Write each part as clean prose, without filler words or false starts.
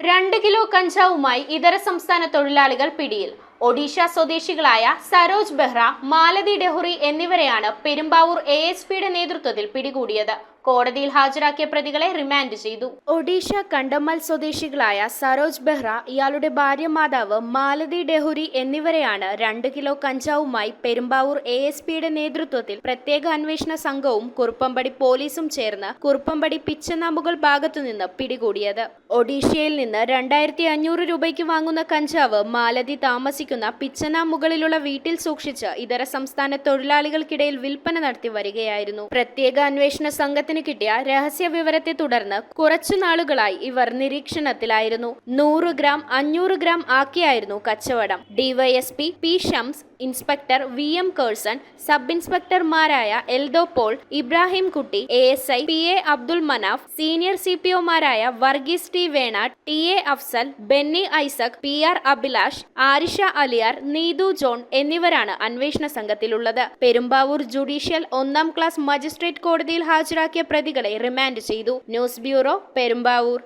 2 kilo കഞ്ചാവുമായി ഇതര സംസ്ഥാന തൊഴിലാളികൾ പിടിയിൽ. ഒഡീഷ സ്വദേശികളായ സരോജ് ബെഹ്റ, മാലതി ഡെഹുറി എന്നിവരെയാണ് പെരുമ്പാവൂർ ASPയുടെ നേതൃത്വത്തിൽ പിടികൂടിയത്. കോടതിയിൽ ഹാജരാക്കിയ പ്രതികളെ റിമാൻഡ് ചെയ്തു. ഒഡീഷ കണ്ടമ്മൽ സ്വദേശികളായ സരോജ് ബെഹ്റ, ഇയാളുടെ ഭാര്യ മാതാവ് മാലതി ഡെഹുരി എന്നിവരെയാണ് 2 കിലോ കഞ്ചാവുമായി പെരുമ്പാവൂർ ASPയുടെ നേതൃത്വത്തിൽ പ്രത്യേക അന്വേഷണ സംഘവും കുറുപ്പമ്പടി പോലീസും ചേർന്ന് കുറുപ്പമ്പടി പിച്ചനാമ്പുകൾ ഭാഗത്തുനിന്ന് പിടികൂടിയത്. ഒഡീഷയിൽ നിന്ന് 2500 രൂപയ്ക്ക് വാങ്ങുന്ന കഞ്ചാവ് മാലതി താമസിക്കുന്ന പിച്ചനാമ്പുകളിലുള്ള വീട്ടിൽ സൂക്ഷിച്ച് ഇതര സംസ്ഥാന തൊഴിലാളികൾക്കിടയിൽ വിൽപ്പന നടത്തി വരികയായിരുന്നു. പ്രത്യേക അന്വേഷണ സംഘത്തിന് കിട്ടിയ രഹസ്യ വിവരത്തെ തുടർന്ന് കുറച്ചുനാളുകളായി ഇവർ നിരീക്ഷണത്തിലായിരുന്നു. 100 ഗ്രാം 500 ഗ്രാം ആക്കിയായിരുന്നു കച്ചവടം. DYSP P Shams, inspector VM Kerson, sub ഇൻസ്പെക്ടർമാരായ Eldho Paul, Ibrahim Kutty, ASI PA Abdul Manaf, senior CPOമാരായ Varghese T Venad, TA Afsal, Benny Isaac, PR Abhilash, Arisha Aliyar, Neethu John എന്നിവരാണ് അന്വേഷണ സംഘത്തിലുള്ളത്. പെരുമ്പാവൂർ ജുഡീഷ്യൽ 1ാം ക്ലാസ് മജിസ്ട്രേറ്റ് കോടതിയിൽ ഹാജരാക്കിയ പ്രതികളെ റിമാൻഡ് ചെയ്തു. News bureau, Perumbavoor.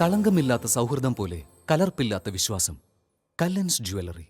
കളങ്കമില്ലാത്ത സൗഹൃദം പോലെ കലർപ്പില്ലാത്ത വിശ്വാസം. കല്ലൻസ് ജ്വല്ലറി.